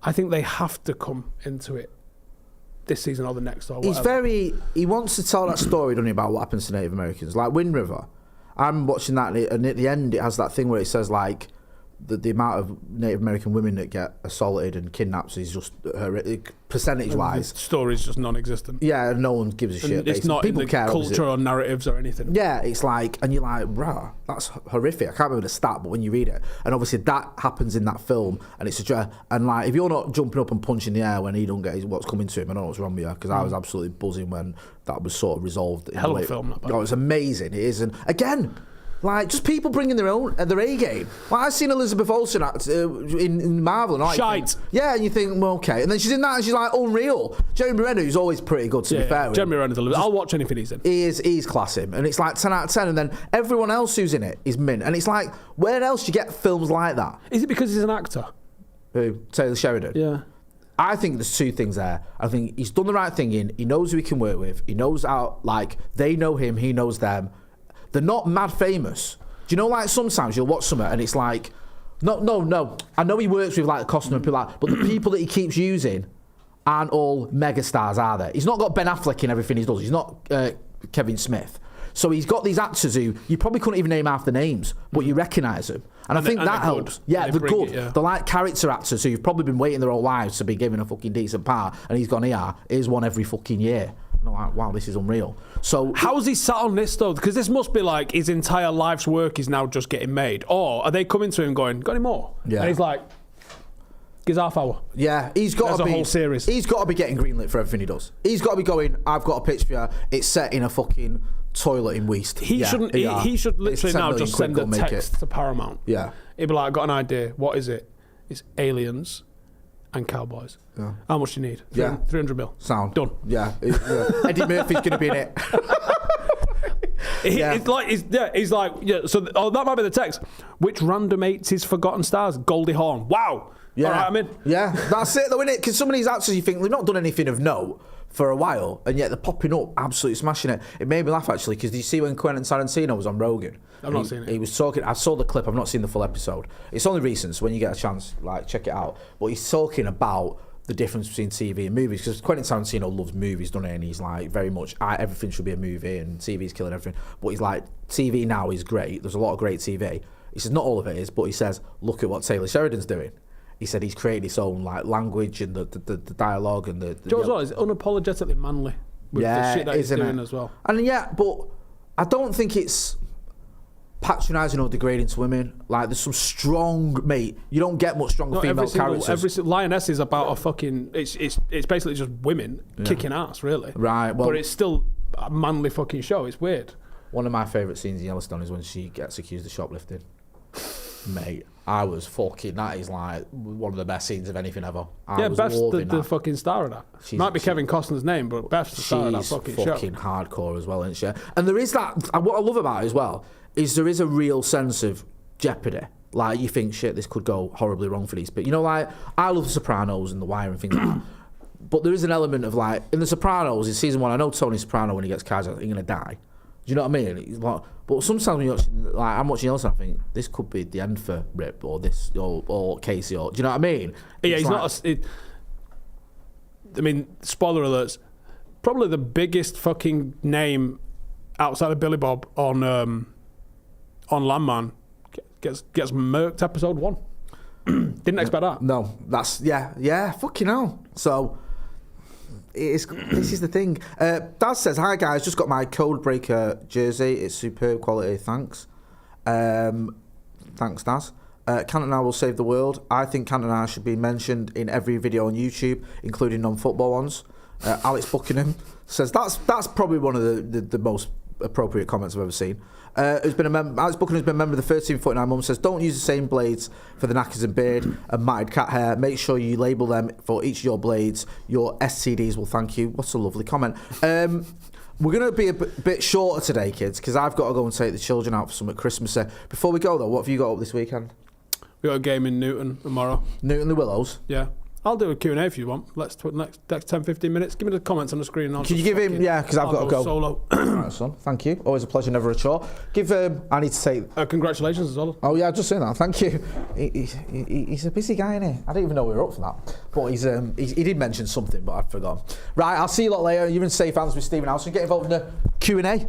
S2: I think they have to come into it this season or the next or whatever.
S1: He wants to tell that story, doesn't he, about what happens to Native Americans. Like Wind River, I'm watching that, and at the end it has that thing where it says, like, the amount of Native American women that get assaulted and kidnapped is just percentage-wise.
S2: The story's just non-existent.
S1: Yeah, no one gives a shit.
S2: It's not people in the culture or narratives or anything.
S1: Yeah, it's like, and you're like, bruh, that's horrific. I can't remember the stat, but when you read it, and obviously that happens in that film, and it's and like, if you're not jumping up and punching the air when he don't get what's coming to him, I don't know what's wrong with you, because I was absolutely buzzing when that was sort of resolved.
S2: Hell of a film.
S1: Oh, it's amazing. It is, and again, like, just people bringing their A game. Like, I've seen Elizabeth Olsen act in Marvel. And
S2: Shite.
S1: Yeah, and you think, well, okay. And then she's in that, and she's like, unreal. Jeremy Renner, who's always pretty good, to be fair.
S2: Jeremy Renner's I'll watch anything he's in.
S1: He's class him. And it's like 10 out of 10. And then everyone else who's in it is mint. And it's like, where else do you get films like that?
S2: Is it because he's an actor?
S1: Who? Taylor Sheridan?
S2: Yeah.
S1: I think there's 2 things there. I think he's done the right thing he knows who he can work with. He knows how, like, they know him, he knows them. They're not mad famous. Do you know, like, sometimes you'll watch something and it's like, no. I know he works with, like, costume and people like, but the people that he keeps using aren't all megastars, are they? He's not got Ben Affleck in everything he does. He's not Kevin Smith. So he's got these actors who you probably couldn't even name half the names, but you recognise them. And I think that helps. Yeah, they're good. They're like character actors who you've probably been waiting their whole lives to be given a fucking decent part, and he's gone, here's one every fucking year. And I'm like, wow, this is unreal. So
S2: how's he sat on this though? Because this must be like his entire life's work is now just getting made. Or are they coming to him going, got any more?
S1: Yeah.
S2: And he's like, gives half hour.
S1: Yeah, he's got to be a
S2: whole series.
S1: He's got to be getting greenlit for everything he does. He's got to be going, I've got a pitch for you. It's set in a fucking toilet in Weast.
S2: He shouldn't. He should literally now just send a text to Paramount.
S1: Yeah.
S2: He'd be like, I got an idea. What is it? It's aliens and cowboys. Yeah. How much do you need? 300 mil.
S1: Sound.
S2: Done.
S1: Yeah. Eddie Murphy's going to be in it.
S2: He's like, so that might be the text. Which random 80s forgotten stars? Goldie Hawn. Wow.
S1: Yeah.
S2: All right, I'm in.
S1: Yeah. That's it, though, isn't it? Because some of these actors, you think they've not done anything of note for a while, and yet they're popping up, absolutely smashing it. It made me laugh, actually, because did you see when Quentin Tarantino was on Rogan?
S2: I've not seen it.
S1: He was talking. I saw the clip. I've not seen the full episode. It's only recent, so when you get a chance, like, check it out. But he's talking about the difference between TV and movies, because Quentin Tarantino loves movies, doesn't he? And he's like, very much, everything should be a movie, and TV's killing everything. But he's like, TV now is great. There's a lot of great TV. He says not all of it is, but he says, look at what Taylor Sheridan's doing. He said he's created his own like language and the dialogue and the
S2: Joe as well is unapologetically manly with the shit that he's doing as well.
S1: And but I don't think it's patronising or degrading to women. Like, there's some strong, mate. You don't get much stronger female characters.
S2: Every Lioness is about a fucking. It's basically just women kicking ass, really.
S1: Right. Well,
S2: but it's still a manly fucking show. It's weird.
S1: One of my favourite scenes in Yellowstone is when she gets accused of shoplifting. Mate, I was fucking. That is like one of the best scenes of anything ever.
S2: Beth's the fucking star of that. Might be Kevin Costner's name, but Beth's the star of that fucking show.
S1: She's fucking hardcore as well, isn't she? And there is that. What I love about it as well is there is a real sense of jeopardy. Like, you think, shit, this could go horribly wrong for these. But you know, like, I love The Sopranos and The Wire and things like that. But there is an element of like in The Sopranos in season 1. I know Tony Soprano when he gets cards, he's gonna die. Do you know what I mean? He's like, but sometimes when you're watching, like, I'm watching Yellowstone, I think this could be the end for Rip or this or Casey or do you know what I mean?
S2: Yeah, he's like, not. I mean, spoiler alerts. Probably the biggest fucking name outside of Billy Bob on Landman gets murked episode 1. Didn't expect that.
S1: No, that's fucking hell. So. This is the thing. Daz says, hi guys, just got my Code Breaker jersey. It's superb quality, thanks. Thanks, Daz. Cantona will save the world. I think Cantona should be mentioned in every video on YouTube, including non-football ones. Alex Buckingham says, that's probably one of the most appropriate comments I've ever seen. Alex Buckingham has been a member of the 1349 Mum, says, don't use the same blades for the knackers and beard and matted cat hair. Make sure you label them for each of your blades. Your STDs will thank you. What's a lovely comment. We're going to be a bit shorter today, kids, because I've got to go and take the children out for some at Christmas. Before we go, though, what have you got up this weekend?
S2: We got a game in Newton tomorrow.
S1: Newton the Willows?
S2: Yeah. I'll do a Q&A if you want. Let's next 10-15 minutes. Give me the comments on the screen.
S1: Can you give him? Yeah, because I've got to go.
S2: Solo.
S1: Right, son. Thank you. Always a pleasure, never a chore. I need to say.
S2: Congratulations as well.
S1: Oh yeah, I've just saying that. Thank you. He's a busy guy, isn't he? I didn't even know we were up for that. But he did mention something, but I forgot. Right, I'll see you lot later. You're in safe hands with Stephen Howson. Get involved in the Q&A.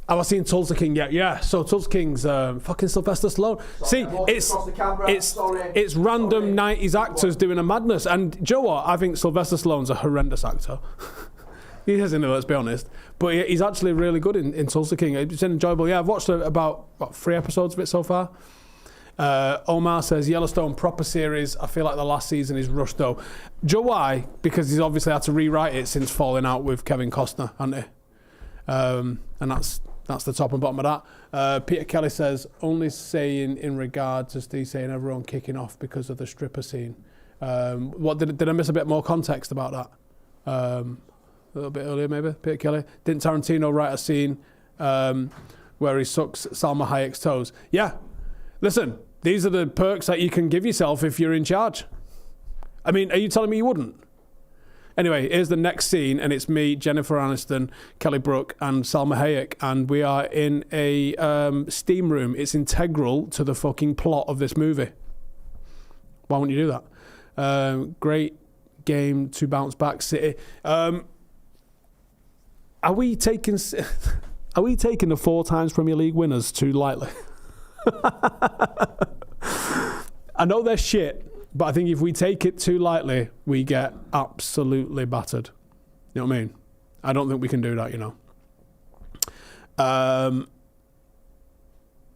S2: Have I seen Tulsa King yet? Yeah. So Tulsa King's fucking Sylvester Stallone. See, it's random 90s actors doing a madness. And Joe, what? I think Sylvester Stallone's a horrendous actor. He isn't, let's be honest. But he's actually really good in Tulsa King. It's enjoyable. Yeah, I've watched about 3 episodes of it so far. Omar says Yellowstone proper series. I feel like the last season is rushed though. Joe, why? Because he's obviously had to rewrite it since falling out with Kevin Costner, hasn't he? And that's the top and bottom of that. Peter Kelly says, only saying in regard to Steve saying everyone kicking off because of the stripper scene. What did I miss a bit more context about that? A little bit earlier maybe, Peter Kelly. Didn't Tarantino write a scene where he sucks Salma Hayek's toes? Yeah. Listen, these are the perks that you can give yourself if you're in charge. I mean, are you telling me you wouldn't? Anyway, here's the next scene, and it's me, Jennifer Aniston, Kelly Brook, and Salma Hayek, and we are in a steam room. It's integral to the fucking plot of this movie. Why wouldn't you do that? Great game to bounce back, City. Are we taking the 4 times Premier League winners too lightly? I know they're shit. But I think if we take it too lightly, we get absolutely battered. You know what I mean? I don't think we can do that, you know.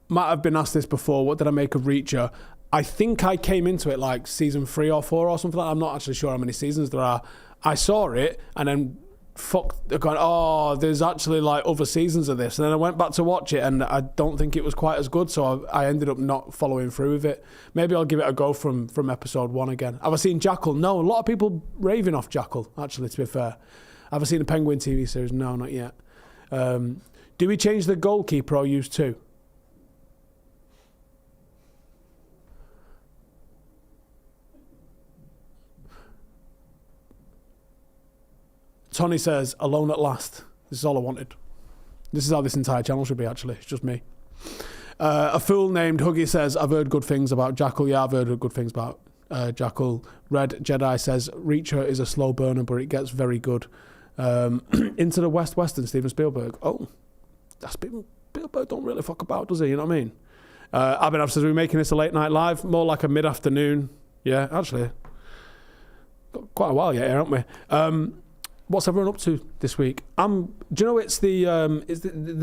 S2: Might have been asked this before. What did I make of Reacher? I think I came into it like season 3 or 4 or something like that. I'm not actually sure how many seasons there are. I saw it and then they're going, oh, there's actually like other seasons of this. And then I went back to watch it and I don't think it was quite as good. So I ended up not following through with it. Maybe I'll give it a go from episode 1 again. Have I seen Jackal? No, a lot of people raving off Jackal, actually, to be fair. Have I seen the Penguin TV series? No, not yet. Do we change the goalkeeper or use 2? Tony says, alone at last. This is all I wanted. This is how this entire channel should be, actually. It's just me. A fool named Huggy says, I've heard good things about Jackal. Yeah, I've heard good things about Jackal. Red Jedi says, Reacher is a slow burner, but it gets very good. Into the Western, Steven Spielberg. Oh, that's Spielberg don't really fuck about, does he? You know what I mean? Abhinav says, we're making this a late night live, more like a mid-afternoon. Yeah, actually. Got quite a while yet here, haven't we? What's everyone up to this week? Do you know it's the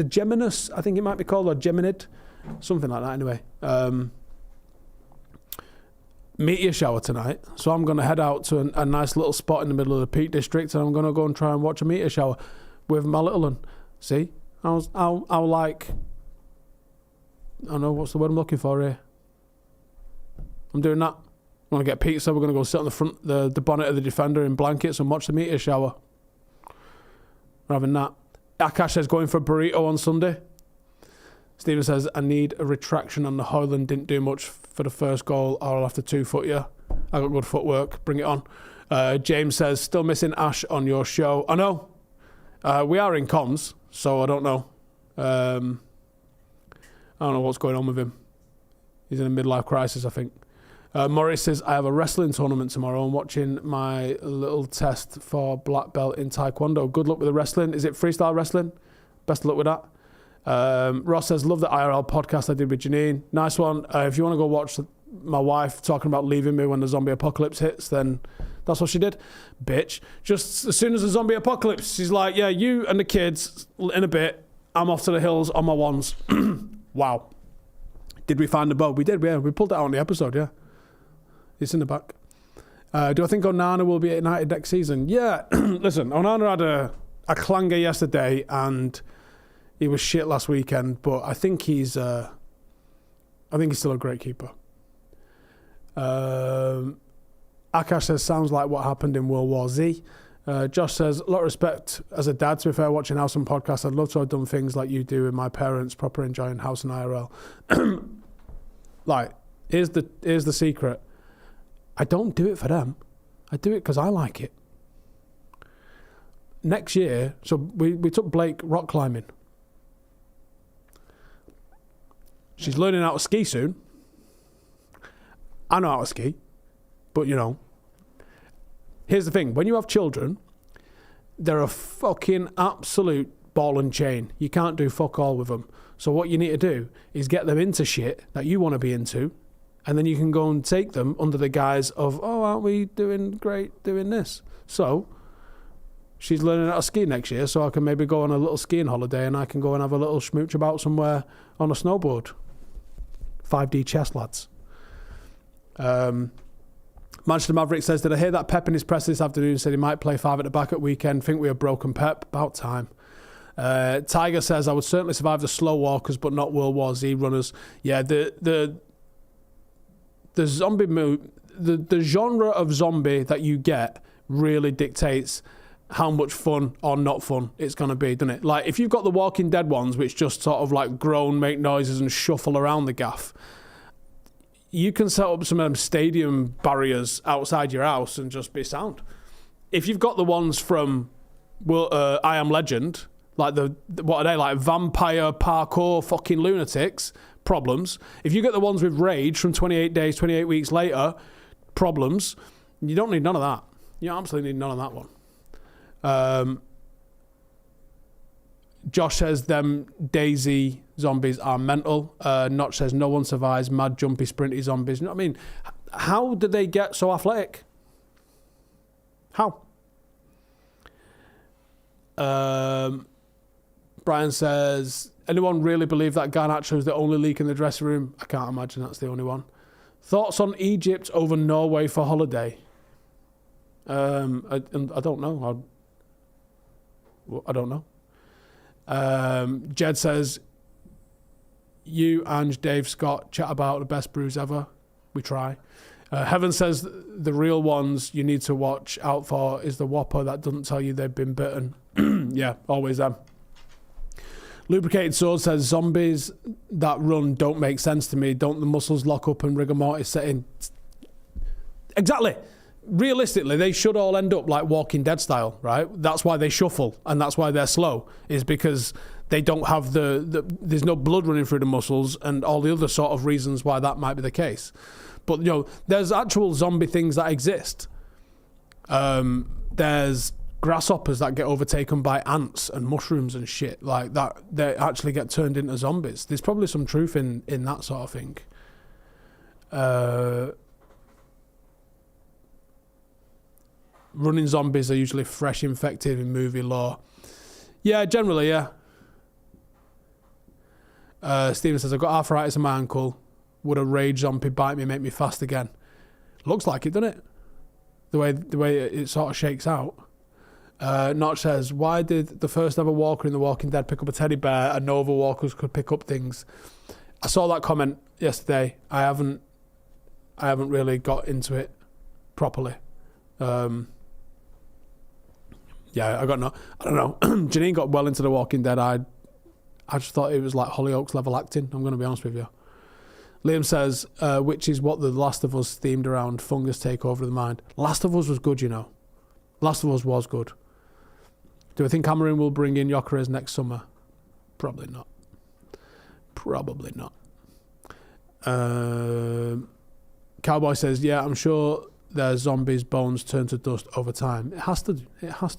S2: Geminus, I think it might be called, or Geminid? Something like that anyway. Meteor shower tonight. So I'm going to head out to a nice little spot in the middle of the Peak District and I'm going to go and try and watch a meteor shower with my little one. See? I'll like... I don't know, what's the word I'm looking for here? I'm doing that. I'm going to get pizza. We're going to go sit on the front, the bonnet of the Defender in blankets and watch the meteor shower. We're having that. Akash says going for a burrito on Sunday. Stephen says, I need a retraction on the Hoyland. Didn't do much for the first goal, or I'll have to 2-foot you. I got good footwork. Bring it on. James says, still missing Ash on your show. I know. We are in comms, so I don't know. I don't know what's going on with him. He's in a midlife crisis, I think. Morris says, I have a wrestling tournament tomorrow. I'm watching my little test for black belt in Taekwondo. Good luck with the wrestling. Is it freestyle wrestling? Best of luck with that. Ross says, love the IRL podcast I did with Janine. Nice one. If you want to go watch my wife talking about leaving me when the zombie apocalypse hits, then that's what she did. Bitch. Just as soon as the zombie apocalypse, she's like, yeah, you and the kids in a bit. I'm off to the hills on my ones. Wow. Did we find the bow? We did, yeah. We pulled it out on the episode, yeah. It's in the back. Do I think Onana will be at United next season? Yeah. Listen, Onana had a clanger yesterday and he was shit last weekend, but I think he's still a great keeper. Akash says, sounds like what happened in World War Z. Josh says, a lot of respect as a dad, to be fair, watching Howson podcast. I'd love to have done things like you do with my parents, proper enjoying Howson IRL. Like, here's the secret. I don't do it for them. I do it because I like it. Next year, so we took Blake rock climbing. She's learning how to ski soon. I know how to ski. But, you know, here's the thing. When you have children, they're a fucking absolute ball and chain. You can't do fuck all with them. So what you need to do is get them into shit that you want to be into, and then you can go and take them under the guise of, oh, aren't we doing great doing this? So she's learning how to ski next year, so I can maybe go on a little skiing holiday and I can go and have a little schmooch about somewhere on a snowboard. 5D chess, lads. Manchester Maverick says, did I hear that Pep in his press this afternoon said he might play 5 at the back at weekend? Think we have broken Pep? About time. Tiger says, I would certainly survive the slow walkers, but not World War Z runners. Yeah, the zombie the genre of zombie that you get really dictates how much fun or not fun it's going to be, doesn't it? Like, if you've got the Walking Dead ones, which just sort of like groan, make noises and shuffle around the gaff, you can set up some of them stadium barriers outside your house and just be sound. If you've got the ones from I Am Legend, like what are they, like vampire parkour fucking lunatics, problems. If you get the ones with Rage from 28 days, 28 weeks later, problems. You don't need none of that. You absolutely need none of that one. Josh says them Daisy zombies are mental. Notch says no one survives mad jumpy sprinty zombies. You know what I mean? How did they get so athletic? How? Brian says, anyone really believe that Garnacho was the only leak in the dressing room? I can't imagine that's the only one. Thoughts on Egypt over Norway for holiday? I don't know. I don't know. Jed says, you and Dave Scott chat about the best brews ever. We try. Heaven says the real ones you need to watch out for is the Whopper that doesn't tell you they've been bitten. Yeah, always them. Lubricated Sword says zombies that run don't make sense to me. Don't the muscles lock up and rigor mortis set in? Exactly. Realistically, they should all end up like Walking Dead style, right? That's why they shuffle and that's why they're slow, is because they don't have there's no blood running through the muscles and all the other sort of reasons why that might be the case. But, you know, there's actual zombie things that exist. There's grasshoppers that get overtaken by ants and mushrooms and shit like that. They actually get turned into zombies. There's probably some truth in that sort of thing. Running zombies are usually fresh infected in movie lore. Yeah, generally, yeah. Steven says, I've got arthritis in my ankle. Would a rage zombie bite me, make me fast again? Looks like it, doesn't it? The way it sort of shakes out. Notch says, why did the first ever walker in The Walking Dead pick up a teddy bear and no other walkers could pick up things? I saw that comment yesterday. I haven't really got into it properly. Yeah, I don't know. Janine got well into The Walking Dead. I just thought it was like Hollyoaks level acting. I'm going to be honest with you. Liam says, which is what The Last of Us themed around fungus take over the mind. Last of Us was good, you know. Last of Us was good. Do I think Amorim will bring in Gyökeres next summer? Probably not. Cowboy says, yeah, I'm sure their zombies' bones turn to dust over time. It has to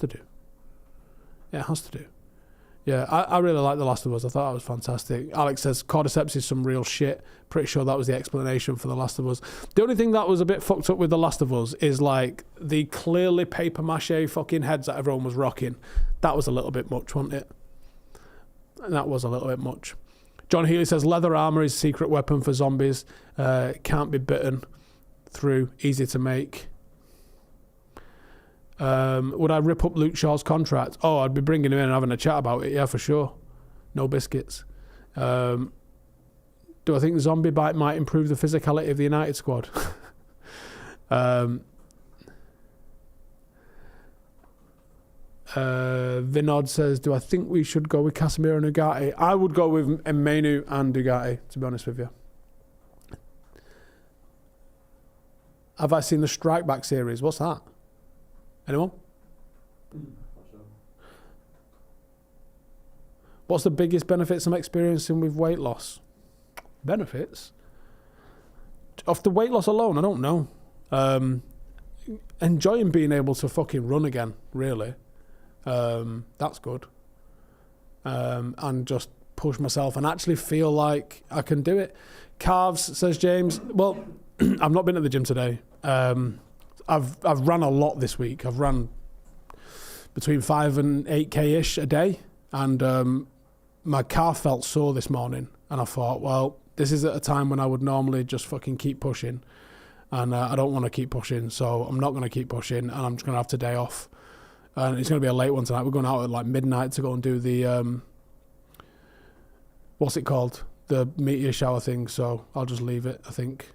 S2: do. Yeah, I really like The Last of Us. I thought that was fantastic. Alex says, cordyceps is some real shit. Pretty sure that was the explanation for The Last of Us. The only thing that was a bit fucked up with The Last of Us is like the clearly paper mache fucking heads that everyone was rocking. That was a little bit much, wasn't it? That was a little bit much. John Healy says, leather armour is a secret weapon for zombies. Can't be bitten through. Easy to make. Would I rip up Luke Shaw's contract? Oh, I'd be bringing him in and having a chat about it. Yeah, for sure. No biscuits. Do I think the zombie bite might improve the physicality of the United squad? Vinod says, do I think we should go with Casemiro and Ugarte? I would go with Menu and Ugarte, to be honest with you. Have I seen the Strike Back series? What's that? Anyone? What's the biggest benefits I'm experiencing with weight loss? Benefits? Off the weight loss alone, I don't know. Enjoying being able to fucking run again, really. That's good. And just push myself and actually feel like I can do it. Calves, says James. Well, I've not been at the gym today. I've run a lot this week. I've run between 5 and 8k-ish a day, and my calf felt sore this morning, and I thought, well, this is at a time when I would normally just fucking keep pushing, and I don't want to keep pushing, so I'm not going to keep pushing, and I'm just going to have today off, and it's going to be a late one tonight. We're going out at like midnight to go and do the what's it called, the meteor shower thing, so I'll just leave it, I think.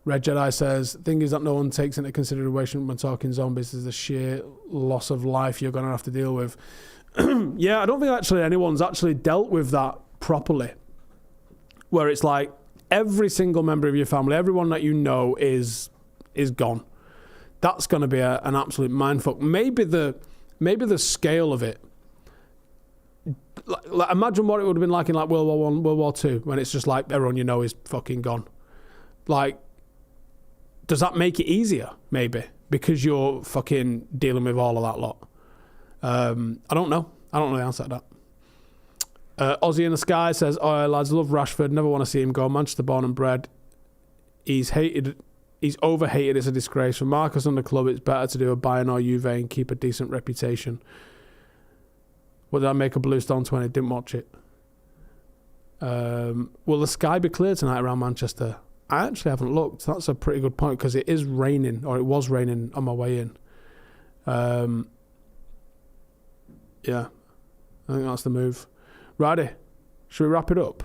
S2: Red Jedi says, thing is that no one takes into consideration when talking zombies is the sheer loss of life you're going to have to deal with. Yeah, I don't think actually anyone's actually dealt with that properly. Where it's like every single member of your family, everyone that you know is gone. That's going to be an absolute mindfuck. Maybe the scale of it. Like, imagine what it would have been like in like World War I, World War II, when it's just like everyone you know is fucking gone. Like, does that make it easier? Maybe. Because you're fucking dealing with all of that lot. I don't know. I don't know the answer to that. Aussie in the Sky says, oh, lads, love Rashford. Never want to see him go. Manchester born and bred. He's overhated. It's a disgrace. For Marcus and the club, it's better to do a Bayern or Juve and keep a decent reputation. What did I make a Bluestone 20? Didn't watch it. Will the sky be clear tonight around Manchester? I actually haven't looked. That's a pretty good point, because it is raining, or it was raining on my way in. Yeah, I think that's the move. Righty, should we wrap it up?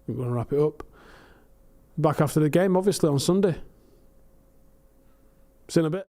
S2: We're going to wrap it up. Back after the game, obviously, on Sunday. See you in a bit.